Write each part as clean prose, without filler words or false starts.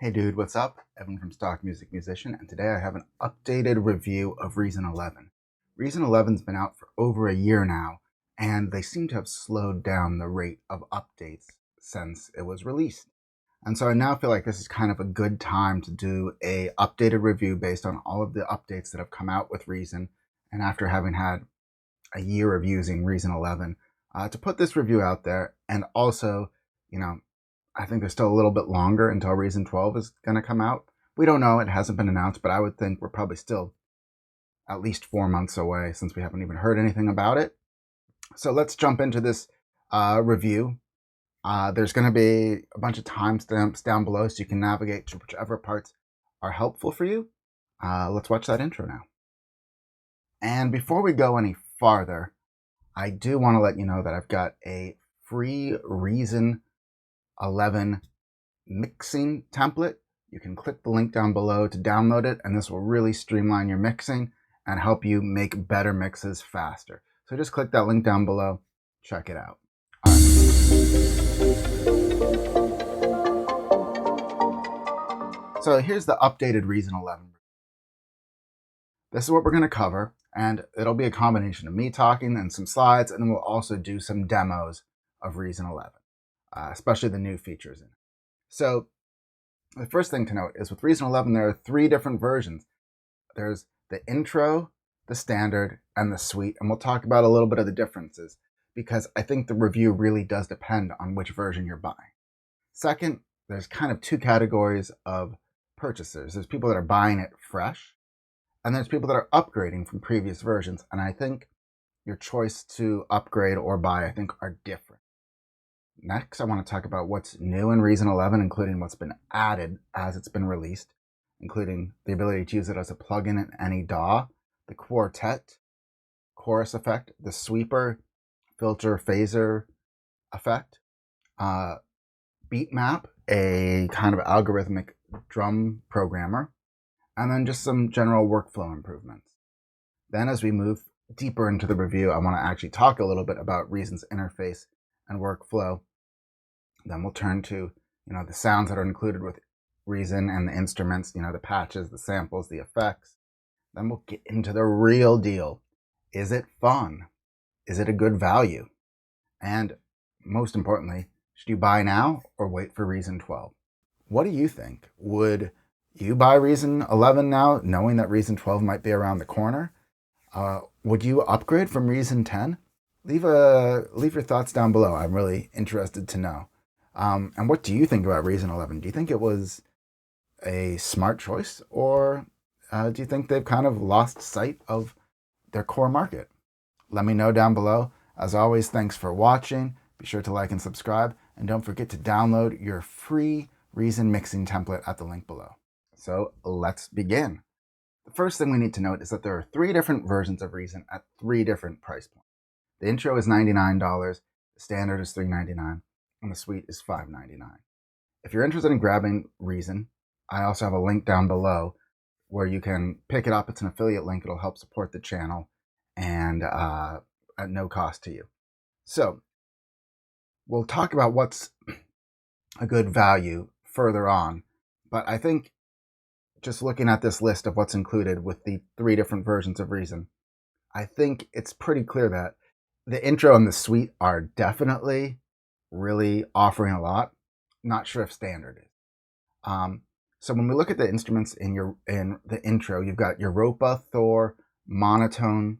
Hey dude, what's up? Evan from Stock Music Musician, and today I have an updated review of Reason 11. Reason 11's been out for over a year now, and they seem to have slowed down the rate of updates since it was released. And so I now feel like this is kind of a good time to do a updated review based on all of the updates that have come out with Reason, and after having had a year of using Reason 11, to put this review out there, and also, you know, I think there's still a little bit longer until Reason 12 is going to come out. We don't know. It hasn't been announced, but I would think we're probably still at least 4 months away since we haven't even heard anything about it. So let's jump into this review. There's going to be a bunch of timestamps down below so you can navigate to whichever parts are helpful for you. Let's watch that intro now. And before we go any farther, I do want to let you know that I've got a free Reason 11 mixing template. You can click the link down below to download it, and this will really streamline your mixing and help you make better mixes faster. So just click that link down below, check it out. All right. So here's the updated Reason 11. This is what we're going to cover, and it'll be a combination of me talking and some slides, and then we'll also do some demos of Reason 11, especially the new features in it. So the first thing to note is with Reason 11, there are 3 different versions. There's the intro, the standard, and the suite, and we'll talk about a little bit of the differences because I think the review really does depend on which version you're buying. Second, there's kind of 2 categories of purchasers. There's people that are buying it fresh, and there's people that are upgrading from previous versions, and I think your choice to upgrade or buy, I think, are different. Next, I want to talk about what's new in Reason 11, including what's been added as it's been released, including the ability to use it as a plugin in any DAW, the Quartet chorus effect, the sweeper filter phaser effect, beat map, a kind of algorithmic drum programmer, and then just some general workflow improvements. Then as we move deeper into the review, I want to actually talk a little bit about Reason's interface and workflow. Then we'll turn to, the sounds that are included with Reason and the instruments, the patches, the samples, the effects. Then we'll get into the real deal. Is it fun? Is it a good value? And most importantly, should you buy now or wait for Reason 12? What do you think? Would you buy Reason 11 now, knowing that Reason 12 might be around the corner? Would you upgrade from Reason 10? Leave your thoughts down below. I'm really interested to know. And what do you think about Reason 11? Do you think it was a smart choice, or do you think they've kind of lost sight of their core market? Let me know down below. As always, thanks for watching. Be sure to like and subscribe, and don't forget to download your free Reason mixing template at the link below. So let's begin. The first thing we need to note is that there are 3 different versions of Reason at 3 different price points. The intro is $99, the standard is $3.99, and the suite is $5.99. If you're interested in grabbing Reason, I also have a link down below where you can pick it up. It's an affiliate link. It'll help support the channel and at no cost to you. So we'll talk about what's a good value further on, but I think just looking at this list of what's included with the 3 different versions of Reason, I think it's pretty clear that the intro and the suite are definitely really offering a lot. Not sure if standard is. So when we look at the instruments in the intro, you've got Europa, Thor, monotone,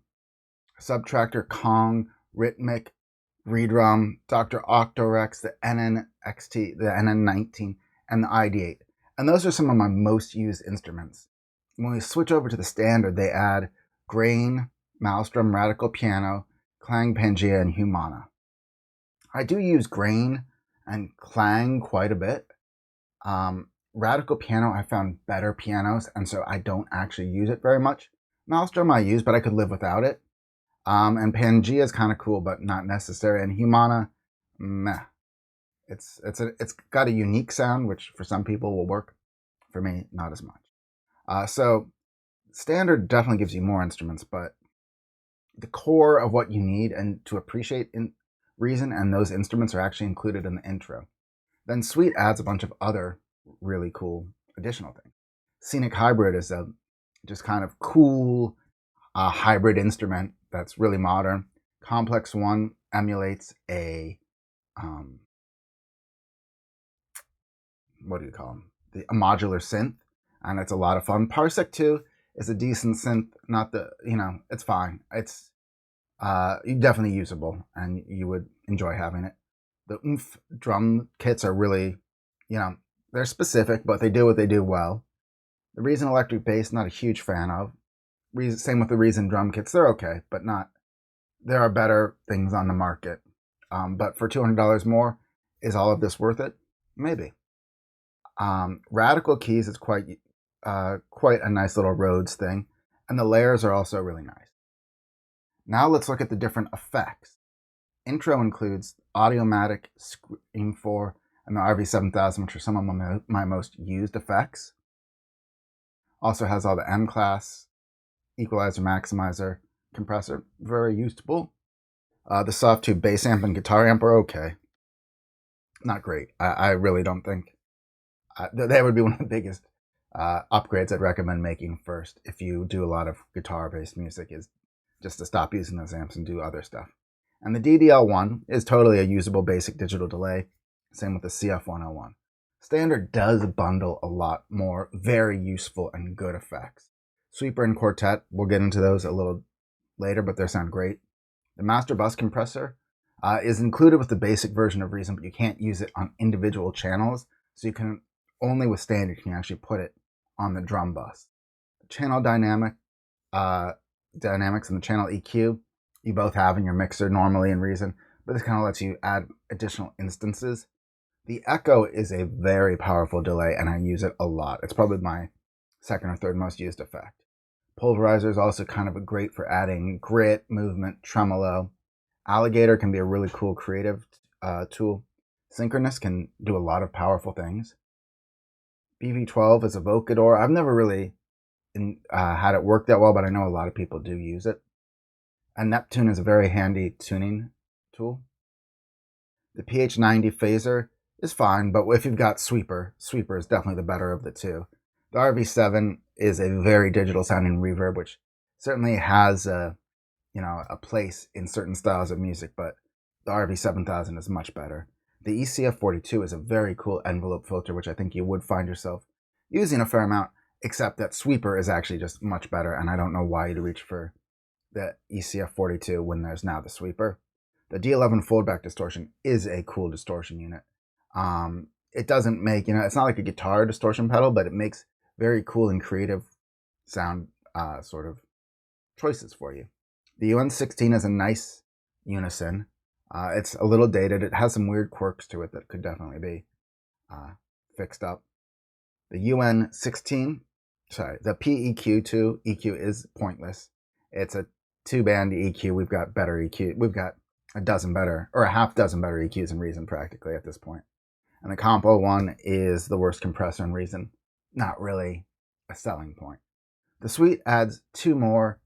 subtractor, Kong, rhythmic, redrum, Dr. Octorex, the NNXT, the NN19, and the ID8. And those are some of my most used instruments. When we switch over to the standard, they add grain, maelstrom, radical piano, clang, Pangea, and Humana. I do use grain and clang quite a bit. Radical piano, I found better pianos, and so I don't actually use it very much. Maelstrom I use, but I could live without it. And Pangea is kind of cool, but not necessary. And Humana, meh. It's got a unique sound, which for some people will work. For me, not as much. So standard definitely gives you more instruments, but the core of what you need and to appreciate in Reason and those instruments are actually included in the intro. Then Suite adds a bunch of other really cool additional thing. Scenic Hybrid is a just kind of cool hybrid instrument that's really modern. Complex One emulates a what do you call them? A modular synth, and it's a lot of fun. Parsec 2 is a decent synth, not the, it's fine. It's definitely usable, and you would enjoy having it. The oomph drum kits are really, they're specific, but they do what they do well. The Reason electric bass, not a huge fan of. Same with the Reason drum kits, they're okay, but not. There are better things on the market. But for $200 more, is all of this worth it? Maybe. Radical Keys is quite a nice little Rhodes thing, and the layers are also really nice. Now let's look at the different effects. Intro includes Audiomatic, Scream 4, and the RV7000, which are some of my most used effects. Also has all the M-Class, equalizer, maximizer, compressor, very usable. The soft tube bass amp and guitar amp are okay. Not great. I really don't think. That would be one of the biggest upgrades I'd recommend making first if you do a lot of guitar-based music, is just to stop using those amps and do other stuff. And the DDL1 is totally a usable basic digital delay. Same with the CF101. Standard does bundle a lot more very useful and good effects. Sweeper and Quartet, we'll get into those a little later, but they sound great. The Master Bus Compressor is included with the basic version of Reason, but you can't use it on individual channels, so you can only with Standard can you actually put it on the drum bus. Channel dynamics and the channel EQ, you both have in your mixer normally in Reason, but this kind of lets you add additional instances. The Echo is a very powerful delay, and I use it a lot. It's probably my second or third most used effect. Pulverizer is also kind of great for adding grit, movement, tremolo. Alligator can be a really cool creative tool. Synchronous can do a lot of powerful things. BV12 is a Vocador. I've never really had it work that well, but I know a lot of people do use it. And Neptune is a very handy tuning tool. The PH90 phaser is fine, but if you've got Sweeper is definitely the better of the two. The RV7 is a very digital sounding reverb, which certainly has a place in certain styles of music, but the RV7000 is much better. The ECF42 is a very cool envelope filter, which I think you would find yourself using a fair amount, except that Sweeper is actually just much better, and I don't know why you'd reach for the ECF42 when there's now the Sweeper. The D11 foldback distortion is a cool distortion unit. It doesn't make, it's not like a guitar distortion pedal, but it makes very cool and creative sound sort of choices for you. The UN16 is a nice unison. It's a little dated. It has some weird quirks to it that could definitely be fixed up. The UN16, the PEQ2 EQ is pointless. It's a 2-band EQ. We've got better EQ. We've got a half dozen better EQs in Reason practically at this point. And the Comp 01 is the worst compressor in Reason. Not really a selling point. The Suite adds 2 more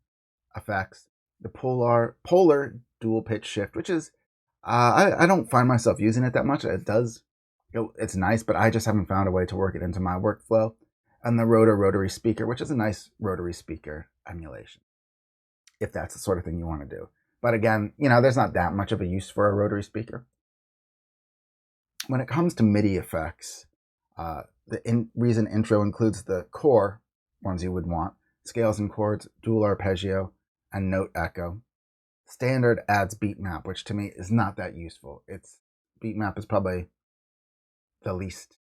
effects. The Polar dual pitch shift, which is, I don't find myself using it that much. It's nice, but I just haven't found a way to work it into my workflow. And the rotary speaker, which is a nice rotary speaker emulation, if that's the sort of thing you want to do. But again, there's not that much of a use for a rotary speaker. When it comes to MIDI effects, the Reason intro includes the core ones you would want: scales and chords, dual arpeggio, and note echo. Standard adds beat map, which to me is not that useful. Beat map is probably the least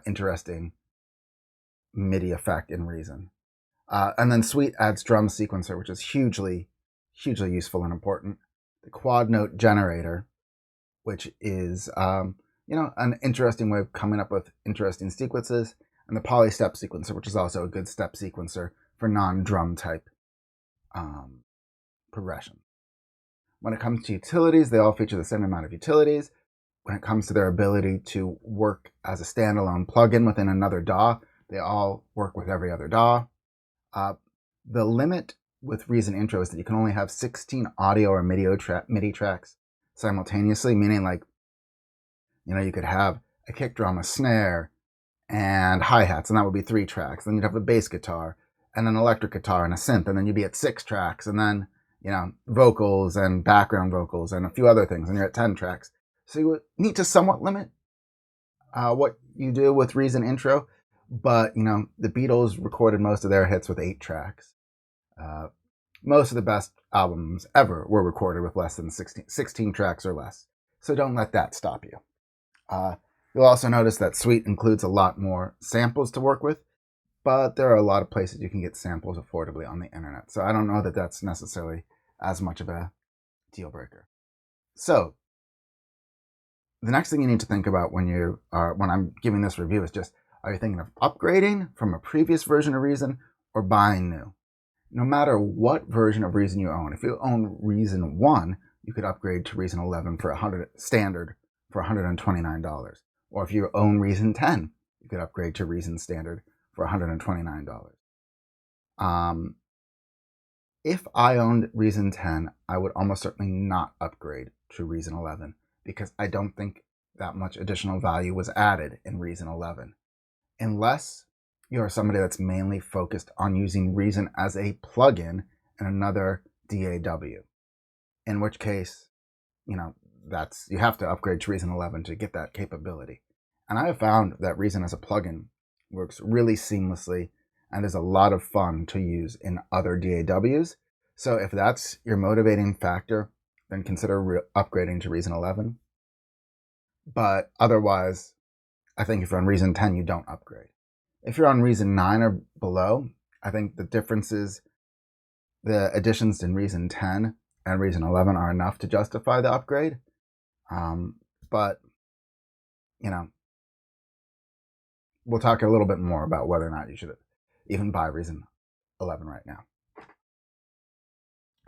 interesting MIDI effect in Reason. And then Suite adds drum sequencer, which is hugely useful and important. The quad note generator, which is an interesting way of coming up with interesting sequences, and the polystep sequencer, which is also a good step sequencer for non-drum type progression. When it comes to utilities, they all feature the same amount of utilities. When it comes to their ability to work as a standalone plugin within another DAW, they all work with every other DAW. The limit with Reason Intro is that you can only have 16 audio or MIDI tracks simultaneously, meaning you could have a kick drum, a snare, and hi-hats, and that would be 3 tracks. Then you'd have a bass guitar and an electric guitar and a synth, and then you'd be at 6 tracks, and then, you know, vocals and background vocals and a few other things, and you're at 10 tracks. So you would need to somewhat limit what you do with Reason intro, but, you know, the Beatles recorded most of their hits with 8 tracks. Most of the best albums ever were recorded with less than 16 tracks or less. So don't let that stop you. You'll also notice that Suite includes a lot more samples to work with, but there are a lot of places you can get samples affordably on the internet. So I don't know that that's necessarily as much of a deal breaker. So the next thing you need to think about when I'm giving this review is just, are you thinking of upgrading from a previous version of Reason or buying new? No matter what version of Reason you own, if you own Reason 1, you could upgrade to Reason 11 for standard for $129. Or if you own Reason 10, you could upgrade to Reason Standard for $129. If I owned Reason 10, I would almost certainly not upgrade to Reason 11 because I don't think that much additional value was added in Reason 11. Unless you're somebody that's mainly focused on using Reason as a plugin in another DAW, in which case, you know, you have to upgrade to Reason 11 to get that capability. And I have found that Reason as a plugin works really seamlessly and is a lot of fun to use in other DAWs. So if that's your motivating factor, then consider upgrading to Reason 11. But otherwise, I think if you're on Reason 10, you don't upgrade. If you're on Reason 9 or below, I think the differences, the additions in Reason 10 and Reason 11 are enough to justify the upgrade. But, you know, we'll talk a little bit more about whether or not you should even buy Reason 11 right now.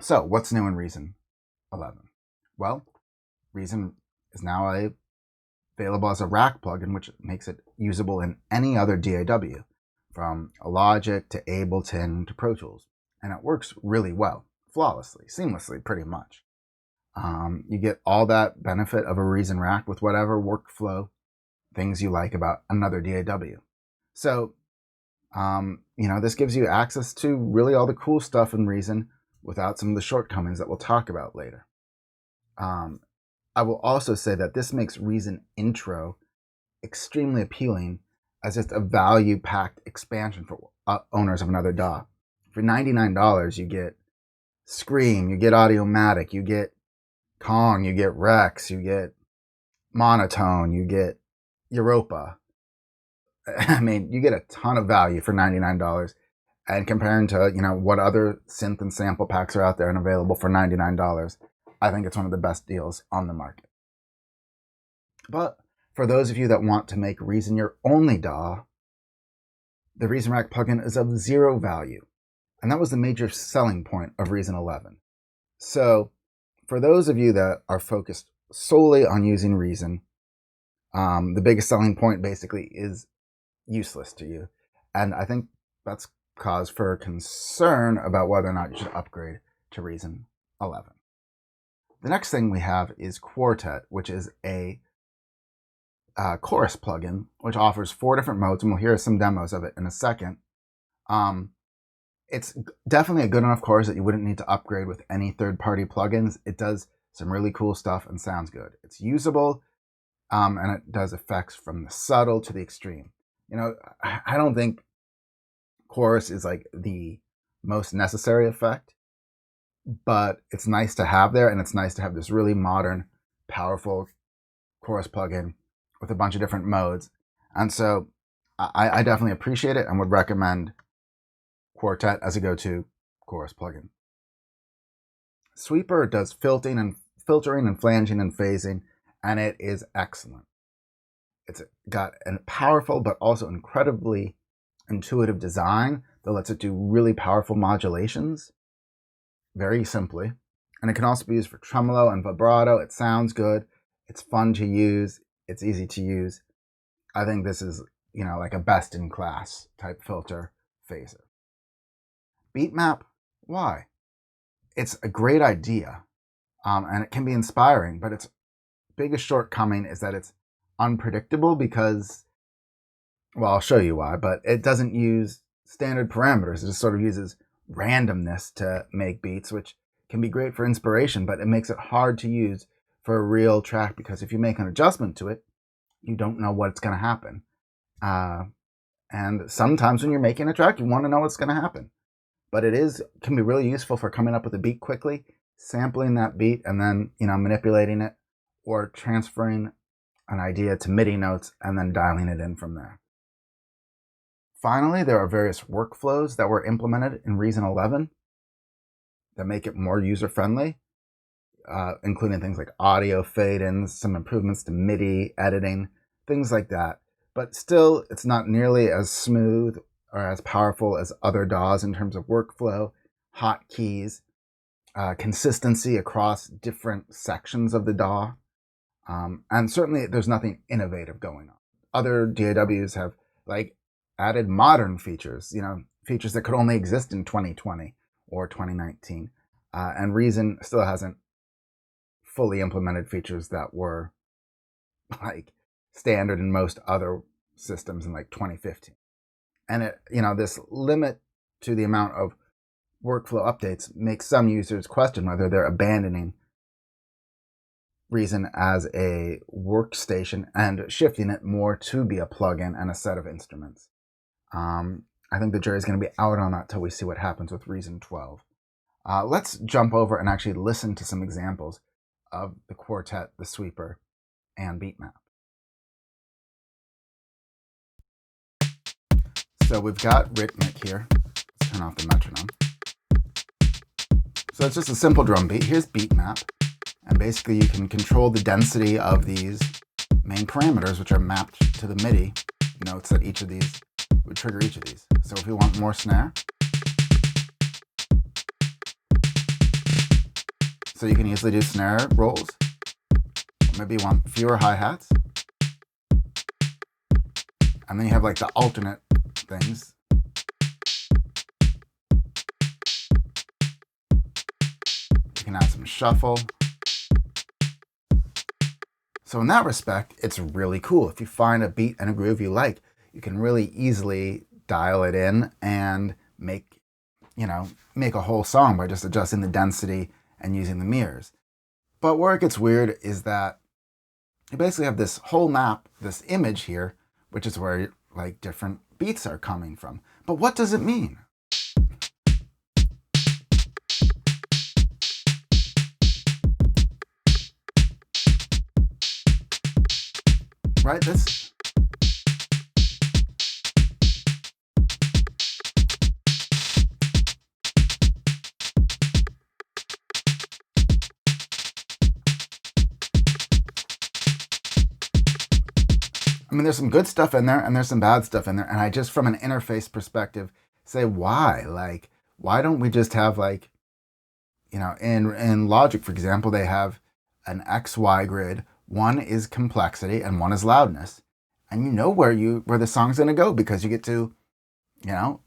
So, what's new in Reason 11? Well, Reason is now available as a rack plugin, which makes it usable in any other DAW, from Logic to Ableton to Pro Tools. And it works really well, flawlessly, seamlessly, pretty much. You get all that benefit of a Reason rack with whatever workflow things you like about another DAW. So, you know, this gives you access to really all the cool stuff in Reason without some of the shortcomings that we'll talk about later. I will also say that this makes Reason Intro extremely appealing as just a value-packed expansion for owners of another DAW. For $99, you get Scream, you get Audiomatic, you get Kong, you get Rex, you get Monotone, you get Europa. I mean, you get a ton of value for $99. And comparing to, you know, what other synth and sample packs are out there and available for $99, I think it's one of the best deals on the market. But for those of you that want to make Reason your only DAW, the Reason Rack plugin is of zero value. And that was the major selling point of Reason 11. So for those of you that are focused solely on using Reason, the biggest selling point basically is useless to you. And I think that's cause for concern about whether or not you should upgrade to Reason 11. The next thing we have is Quartet, which is a chorus plugin, which offers 4 different modes, and we'll hear some demos of it in a second. It's definitely a good enough chorus that you wouldn't need to upgrade with any third-party plugins. It does some really cool stuff and sounds good. It's usable, and it does effects from the subtle to the extreme. You know, I don't think chorus is like the most necessary effect, but it's nice to have there, and it's nice to have this really modern, powerful chorus plugin with a bunch of different modes. And so I definitely appreciate it and would recommend Quartet as a go-to chorus plugin. Sweeper does filtering and flanging and phasing, and it is excellent. It's got a powerful but also incredibly intuitive design that lets it do really powerful modulations very simply. And it can also be used for tremolo and vibrato. It sounds good. It's fun to use. It's easy to use. I think this is, you know, like a best-in-class type filter phaser. Beatmap, why? It's a great idea, and it can be inspiring, but its biggest shortcoming is that it's unpredictable because Well, I'll show you why, but it doesn't use standard parameters. It just sort of uses randomness to make beats, which can be great for inspiration, but it makes it hard to use for a real track because if you make an adjustment to it, you don't know what's going to happen. And sometimes when you're making a track, you want to know what's going to happen. But can be really useful for coming up with a beat quickly, sampling that beat, and then manipulating it or transferring an idea to MIDI notes and then dialing it in from there. Finally, there are various workflows that were implemented in Reason 11 that make it more user-friendly, including things like audio fade-ins, some improvements to MIDI editing, things like that. But still, it's not nearly as smooth or as powerful as other DAWs in terms of workflow, hotkeys, consistency across different sections of the DAW. And certainly there's nothing innovative going on. Other DAWs have added modern features, features that could only exist in 2020 or 2019. And Reason still hasn't fully implemented features that were standard in most other systems in 2015. And this limit to the amount of workflow updates makes some users question whether they're abandoning Reason as a workstation and shifting it more to be a plugin and a set of instruments. I think the jury's going to be out on that till we see what happens with Reason 12. Let's jump over and actually listen to some examples of the Quartet, the Sweeper, and Beat Map. So we've got rhythmic here. Let's turn off the metronome. So it's just a simple drum beat. Here's Beat Map. And basically you can control the density of these main parameters, which are mapped to the MIDI notes that each of these would trigger each of these. So if we want more snare, so you can easily do snare rolls. Maybe you want fewer hi-hats. And then you have the alternate things. You can add some shuffle. So in that respect, it's really cool. If you find a beat and a groove you like, you can really easily dial it in and make a whole song by just adjusting the density and using the mirrors. But where it gets weird is that you basically have this whole map, this image here, which is where different beats are coming from. But what does it mean? Right? There's some good stuff in there and there's some bad stuff in there. And I just, from an interface perspective, say, why? Why don't we just have in Logic, for example, they have an XY grid. One is complexity and one is loudness. And you know where the song's going to go because you get to,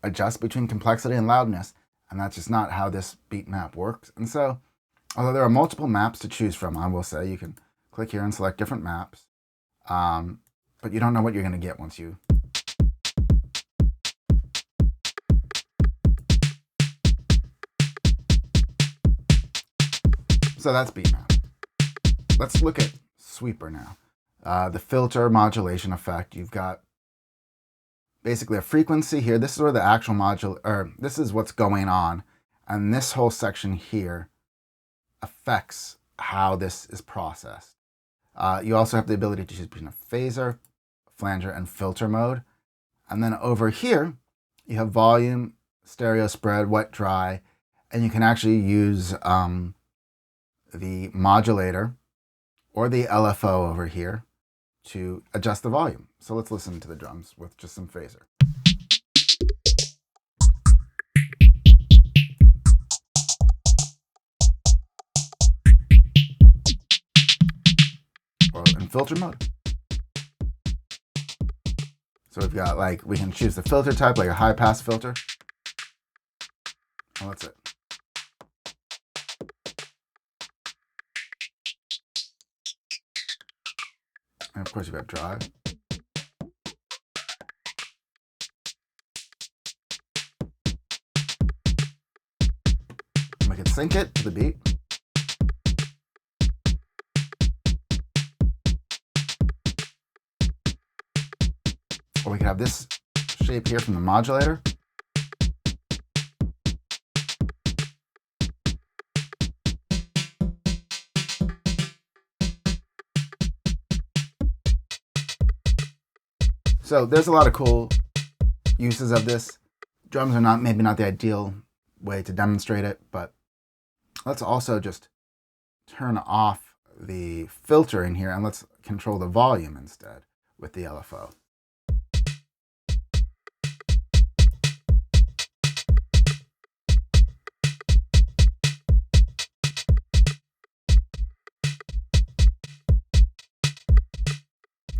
adjust between complexity and loudness. And that's just not how this beat map works. And so, although there are multiple maps to choose from, I will say you can click here and select different maps. But you don't know what you're going to get once you... So that's Beat Map. Let's look at Sweeper now. The filter modulation effect. You've got basically a frequency here. This is where the actual this is what's going on. And this whole section here affects how this is processed. You also have the ability to choose between a phaser, flanger, and filter mode. And then over here, you have volume, stereo spread, wet, dry, and you can actually use the modulator or the LFO over here to adjust the volume. So let's listen to the drums with just some phaser. Or in filter mode. So we've got we can choose the filter type, like a high pass filter. And that's it. And of course you've got drive. we can sync it to the beat. Or we can have this shape here from the modulator. So there's a lot of cool uses of this. Drums are maybe not the ideal way to demonstrate it, but let's also just turn off the filter in here and let's control the volume instead with the LFO.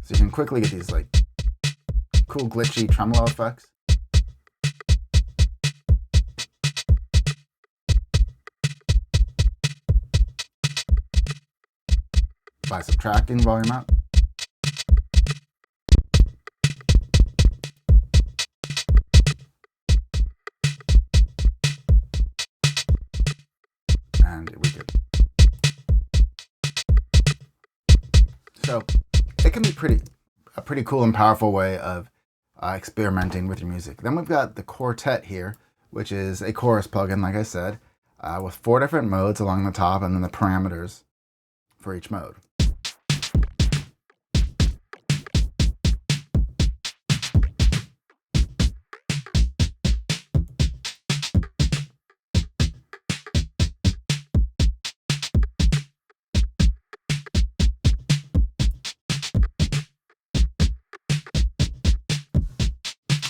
So you can quickly get these like cool glitchy tremolo effects. By subtracting volume out. And we could. So it can be a pretty cool and powerful way of experimenting with your music. Then we've got the Quartet here, which is a chorus plugin, like I said, with 4 different modes along the top and then the parameters for each mode.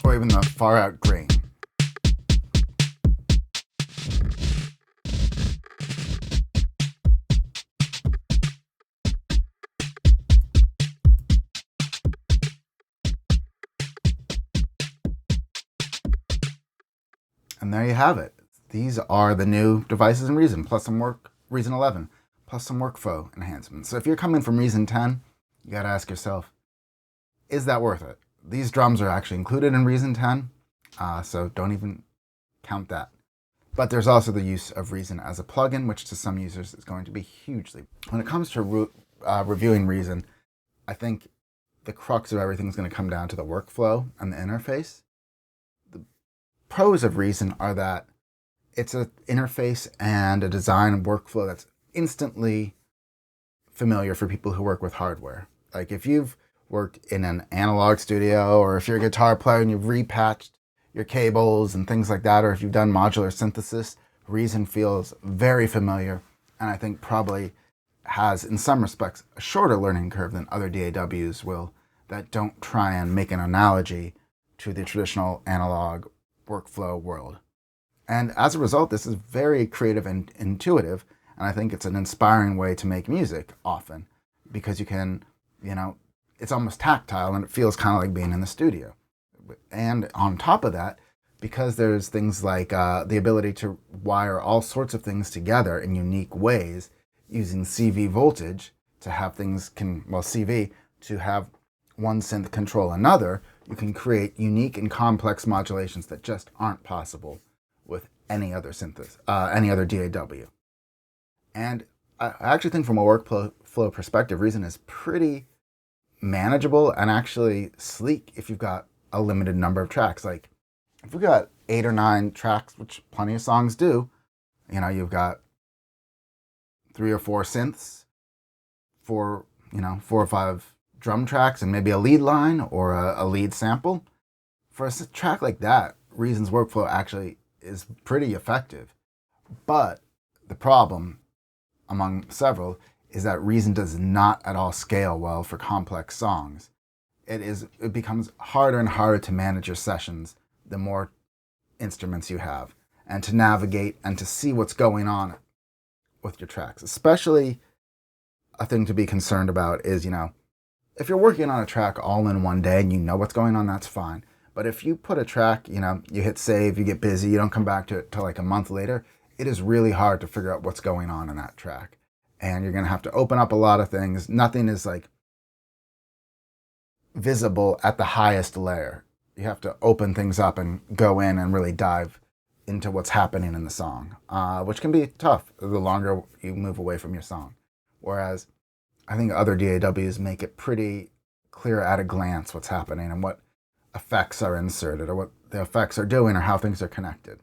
Or even the far out grain. And there you have it. These are the new devices in Reason, plus some Reason 11, plus some workflow enhancements. So if you're coming from Reason 10, you got to ask yourself, is that worth it? These drums are actually included in Reason 10, so don't even count that. But there's also the use of Reason as a plugin, which to some users is going to be hugely. When it comes to reviewing Reason, I think the crux of everything is going to come down to the workflow and the interface. The pros of Reason are that it's an interface and a design workflow that's instantly familiar for people who work with hardware. Like if you've worked in an analog studio, or if you're a guitar player and you've repatched your cables and things like that, or if you've done modular synthesis, Reason feels very familiar, and I think probably has, in some respects, a shorter learning curve than other DAWs will, that don't try and make an analogy to the traditional analog workflow world. And as a result, this is very creative and intuitive, and I think it's an inspiring way to make music often, because you can, it's almost tactile and it feels kind of like being in the studio. And on top of that, because there's things like the ability to wire all sorts of things together in unique ways using CV voltage to have CV to have one synth control another, you can create unique and complex modulations that just aren't possible with any other DAW. And I actually think from a workflow perspective, Reason is pretty manageable and actually sleek if you've got a limited number of tracks. Like if we've got 8 or 9 tracks, which plenty of songs do, you've got 3 or 4 synths, 4 or 5 drum tracks, and maybe a lead line or a lead sample. For a track like that, Reason's workflow actually is pretty effective. But the problem, among several, is that Reason does not at all scale well for complex songs. It becomes harder and harder to manage your sessions the more instruments you have, and to navigate and to see what's going on with your tracks. Especially a thing to be concerned about is, if you're working on a track all in one day and you know what's going on, that's fine. But if you put a track, you hit save, you get busy, you don't come back to it till like a month later, it is really hard to figure out what's going on in that track. And you're going to have to open up a lot of things. Nothing is like visible at the highest layer. You have to open things up and go in and really dive into what's happening in the song, which can be tough the longer you move away from your song. Whereas I think other DAWs make it pretty clear at a glance what's happening and what effects are inserted or what the effects are doing or how things are connected.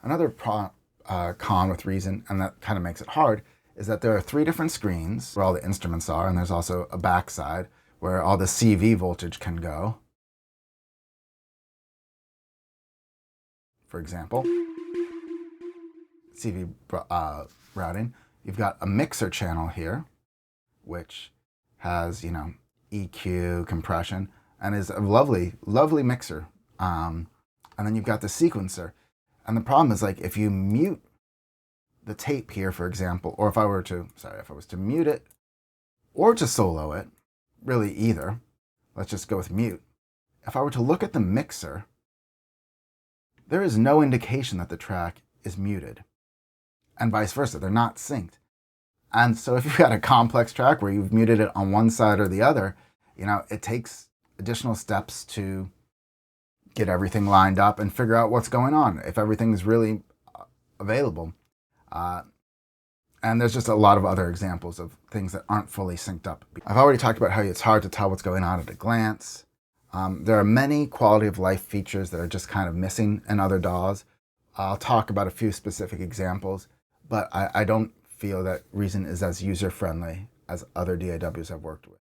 Another con with Reason, and that kind of makes it hard, is that there are 3 different screens where all the instruments are, and there's also a backside where all the CV voltage can go. For example, CV routing. You've got a mixer channel here, which has, EQ, compression, and is a lovely, lovely mixer. And then you've got the sequencer. And the problem is, like, if you mute the tape here, for example, or if I was to mute it or to solo it, really either, let's just go with mute. If I were to look at the mixer, there is no indication that the track is muted, and vice versa. They're not synced. And so if you've got a complex track where you've muted it on one side or the other, it takes additional steps to get everything lined up and figure out what's going on, if everything's really available. And there's just a lot of other examples of things that aren't fully synced up. I've already talked about how it's hard to tell what's going on at a glance. There are many quality of life features that are just kind of missing in other DAWs. I'll talk about a few specific examples, but I don't feel that Reason is as user-friendly as other DAWs I've worked with.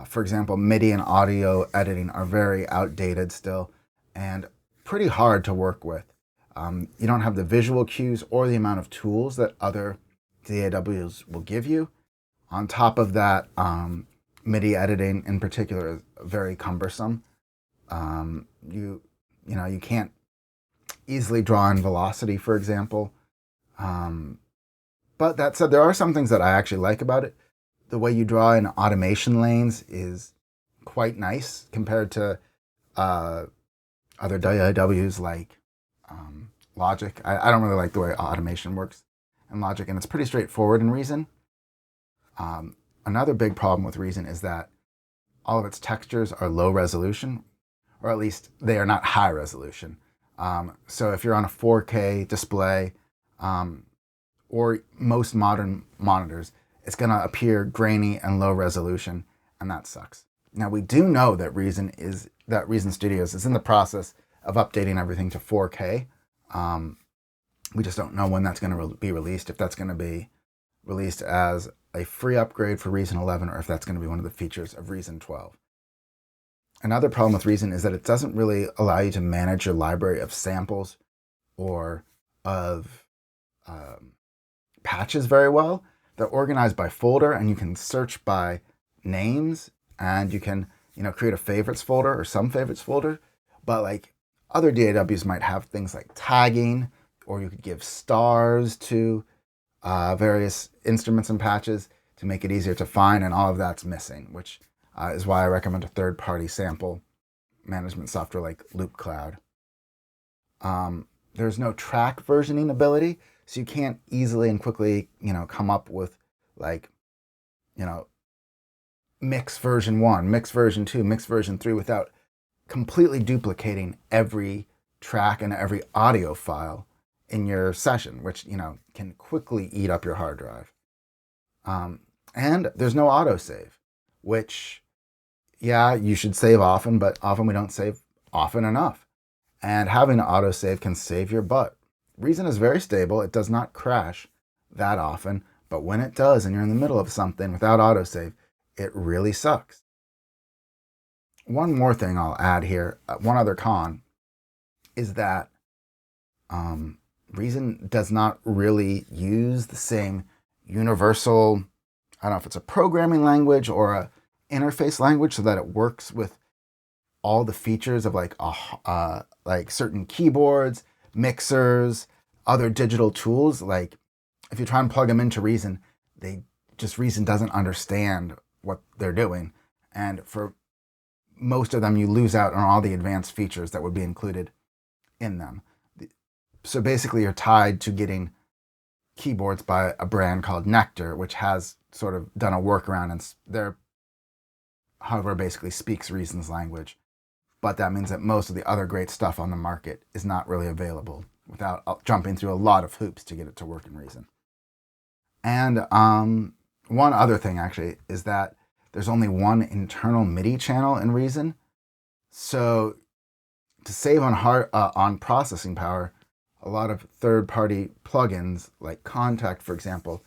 For example, MIDI and audio editing are very outdated still and pretty hard to work with. You don't have the visual cues or the amount of tools that other DAWs will give you. On top of that, MIDI editing in particular is very cumbersome. You can't easily draw in velocity, for example. But that said, there are some things that I actually like about it. The way you draw in automation lanes is quite nice compared to other DAWs like Logic. I don't really like the way automation works in Logic, and it's pretty straightforward in Reason. Another big problem with Reason is that all of its textures are low resolution, or at least they are not high resolution. So if you're on a 4K display, or most modern monitors, it's going to appear grainy and low resolution, and that sucks. Now, we do know that Reason Studios is in the process of updating everything to 4K. We just don't know when that's going to be released, if that's going to be released as a free upgrade for Reason 11 or if that's going to be one of the features of Reason 12. Another problem with Reason is that it doesn't really allow you to manage your library of samples or of patches very well. They're organized by folder, and you can search by names, and you can create a favorites folder or some favorites folder. But like other DAWs might have things like tagging, or you could give stars to various instruments and patches to make it easier to find, and all of that's missing, which is why I recommend a third-party sample management software like LoopCloud. There's no track versioning ability, so you can't easily and quickly, come up with mix version 1, mix version 2, mix version 3 without completely duplicating every track and every audio file in your session, which, can quickly eat up your hard drive. And there's no autosave, which, you should save often, but often we don't save often enough. And having an autosave can save your butt. Reason is very stable. It does not crash that often, but when it does and you're in the middle of something without autosave, it really sucks. One more thing I'll add here, one other con, is that Reason does not really use the same universal, I don't know if it's a programming language or a interface language, so that it works with all the features of like certain keyboards, mixers, other digital tools. Like if you try and plug them into Reason, Reason doesn't understand what they're doing. And for most of them, you lose out on all the advanced features that would be included in them. So basically you're tied to getting keyboards by a brand called Nectar, which has sort of done a workaround, and their hardware basically speaks Reason's language. but that means that most of the other great stuff on the market is not really available without jumping through a lot of hoops to get it to work in Reason. And one other thing actually is that there's only one internal MIDI channel in Reason. So to save on processing power, a lot of third-party plugins like Kontakt, for example,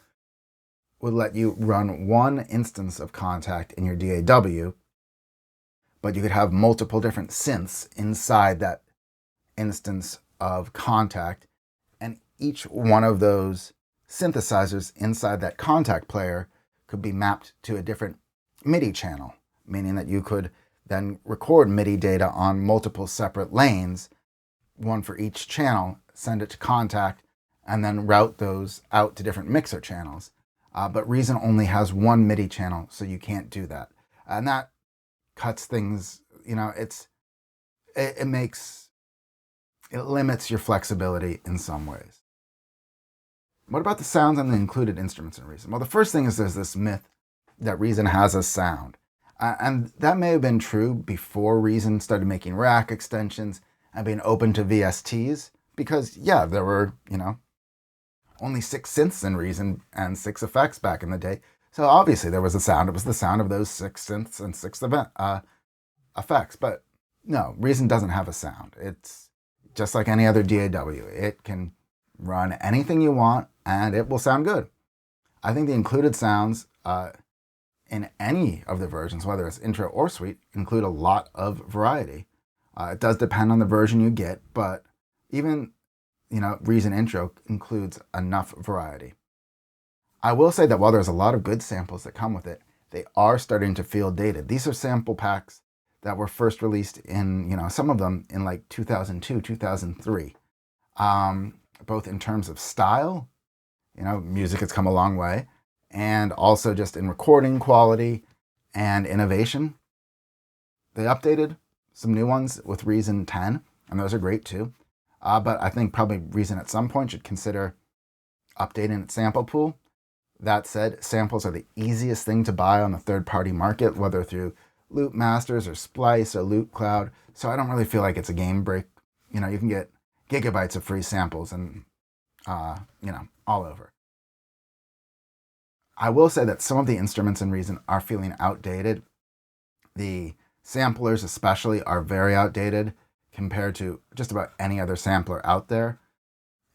would let you run one instance of Kontakt in your DAW, but you could have multiple different synths inside that instance of Kontakt, and each one of those synthesizers inside that Kontakt player could be mapped to a different MIDI channel, meaning that you could then record MIDI data on multiple separate lanes, one for each channel, send it to Kontakt, and then route those out to different mixer channels. But Reason only has one MIDI channel, so you can't do that. And that cuts things, it limits your flexibility in some ways. What about the sounds and the included instruments in Reason? Well, the first thing is there's this myth that Reason has a sound. And that may have been true before Reason started making rack extensions and being open to VSTs, because, yeah, there were, only 6 synths in Reason and 6 effects back in the day. So obviously there was a sound. It was the sound of those 6 synths and 6 effects. But no, Reason doesn't have a sound. It's just like any other DAW. It can run anything you want and it will sound good. I think the included sounds in any of the versions, whether it's intro or suite, include a lot of variety. It does depend on the version you get, but even, Reason intro includes enough variety. I will say that while there's a lot of good samples that come with it, they are starting to feel dated. These are sample packs that were first released in, some of them in like 2002, 2003. Both in terms of style, music has come a long way, and also just in recording quality and innovation. They updated some new ones with Reason 10, and those are great too. But I think probably Reason at some point should consider updating its sample pool. That said, samples are the easiest thing to buy on the third-party market, whether through Loop Masters or Splice or Loop Cloud. So I don't really feel like it's a game break. You can get gigabytes of free samples and, all over. I will say that some of the instruments in Reason are feeling outdated. The samplers especially are very outdated compared to just about any other sampler out there.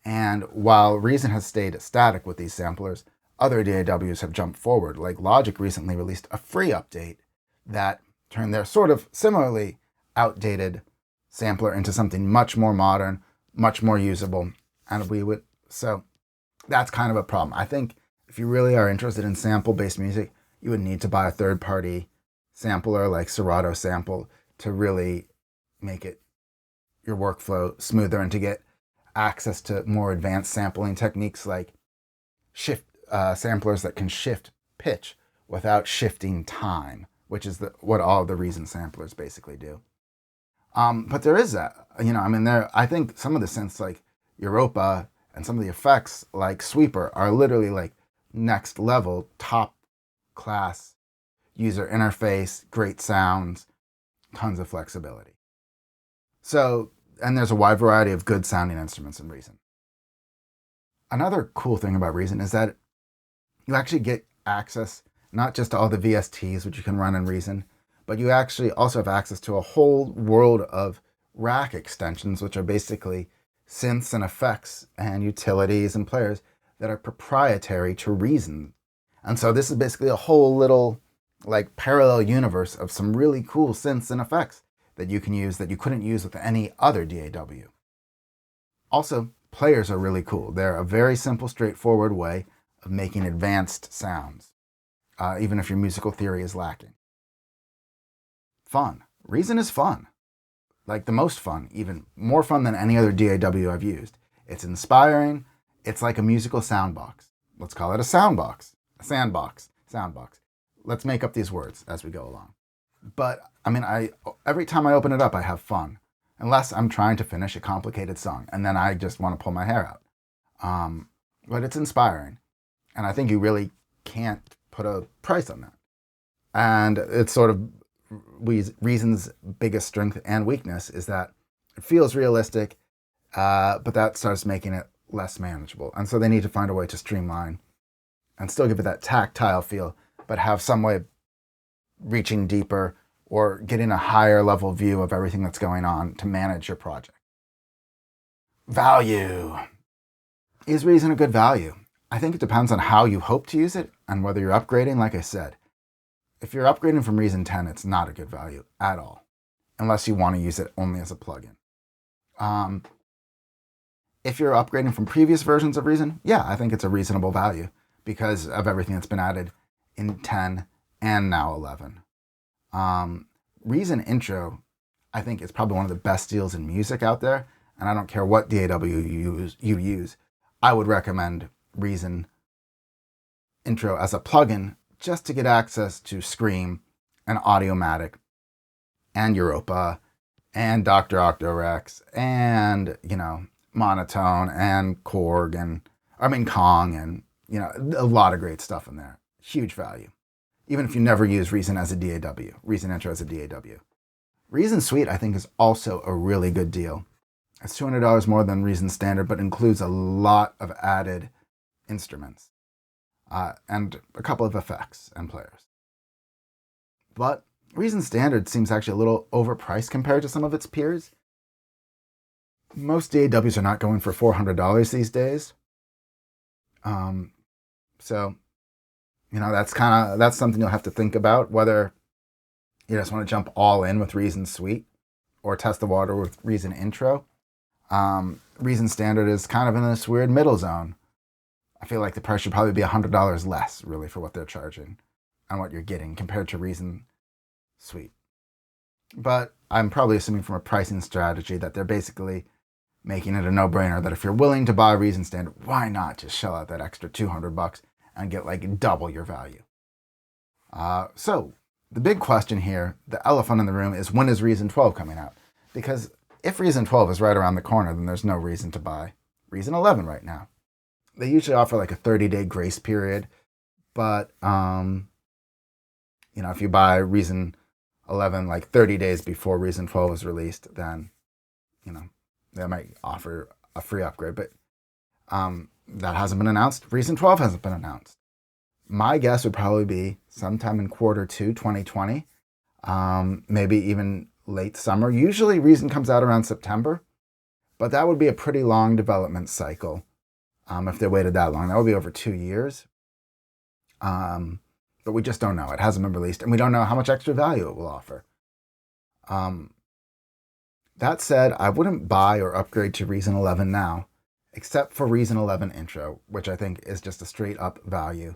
And while Reason has stayed static with these samplers, other DAWs have jumped forward. Like Logic recently released a free update that turned their sort of similarly outdated sampler into something much more modern, much more usable. And so that's kind of a problem. I think if you really are interested in sample-based music, you would need to buy a third-party sampler like Serato Sample to really make it your workflow smoother and to get access to more advanced sampling techniques like samplers that can shift pitch without shifting time, which is what all of the Reason samplers basically do. But there is that, I think some of the synths like Europa and some of the effects like Sweeper are literally like next level, top class user interface, great sounds, tons of flexibility. So, and there's a wide variety of good sounding instruments in Reason. Another cool thing about Reason is that you actually get access not just to all the VSTs, which you can run in Reason, but you actually also have access to a whole world of rack extensions, which are basically synths and effects and utilities and players that are proprietary to Reason. And so this is basically a whole little like parallel universe of some really cool synths and effects that you can use that you couldn't use with any other DAW. Also, players are really cool. They're a very simple, straightforward way of making advanced sounds, even if your musical theory is lacking. Fun. Reason is fun. Like the most fun, even more fun than any other DAW I've used. It's inspiring. It's like a musical soundbox. Let's call it a soundbox. A sandbox. Soundbox. Let's make up these words as we go along. But, every time I open it up, I have fun. Unless I'm trying to finish a complicated song, and then I just want to pull my hair out. But it's inspiring. And I think you really can't put a price on that. And it's sort of Reason's biggest strength and weakness is that it feels realistic, but that starts making it less manageable. And so they need to find a way to streamline and still give it that tactile feel, but have some way of reaching deeper or getting a higher level view of everything that's going on to manage your project. Value. Is Reason a good value? I think it depends on how you hope to use it and whether you're upgrading. Like I said, if you're upgrading from Reason 10, it's not a good value at all, unless you want to use it only as a plugin. If you're upgrading from previous versions of Reason, yeah, I think it's a reasonable value because of everything that's been added in 10 and now 11. Reason Intro, I think, is probably one of the best deals in music out there, and I don't care what DAW you use. I would recommend Reason Intro as a plugin just to get access to Scream and Audiomatic and Europa and Dr. Octorex and, Monotone and Korg and Kong and, a lot of great stuff in there. Huge value. Even if you never use Reason as a DAW, Reason Intro as a DAW. Reason Suite, I think, is also a really good deal. It's $200 more than Reason Standard, but includes a lot of added instruments and a couple of effects and players. But Reason Standard seems actually a little overpriced compared to some of its peers. Most DAWs are not going for $400 these days. So, that's something you'll have to think about, whether you just want to jump all in with Reason Suite or test the water with Reason Intro. Reason Standard is kind of in this weird middle zone. I feel like the price should probably be $100 less, really, for what they're charging and what you're getting compared to Reason Suite. But I'm probably assuming from a pricing strategy that they're basically making it a no-brainer that if you're willing to buy Reason Standard, why not just shell out that extra $200 and get like double your value? So the big question here, the elephant in the room, is when is Reason 12 coming out? Because if Reason 12 is right around the corner, then there's no reason to buy Reason 11 right now. They usually offer like a 30-day grace period, but if you buy Reason 11 like 30 days before Reason 12 is released, then they might offer a free upgrade. But that hasn't been announced. Reason 12 hasn't been announced. My guess would probably be sometime in Q2 2020, maybe even late summer. Usually Reason comes out around September, but that would be a pretty long development cycle if they waited that long. That would be over 2 years. But we just don't know. It hasn't been released, and we don't know how much extra value it will offer. That said, I wouldn't buy or upgrade to Reason 11 now, except for Reason 11 Intro, which I think is just a straight up value.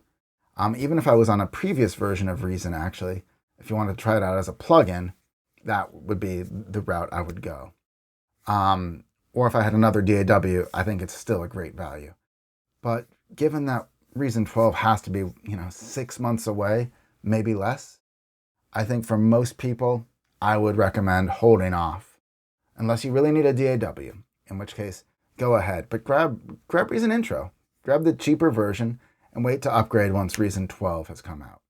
Even if I was on a previous version of Reason, actually, if you want to try it out as a plugin, that would be the route I would go. Or if I had another DAW, I think it's still a great value. But given that Reason 12 has to be, 6 months away, maybe less, I think for most people, I would recommend holding off. Unless you really need a DAW, in which case, go ahead. But grab Reason Intro. Grab the cheaper version and wait to upgrade once Reason 12 has come out.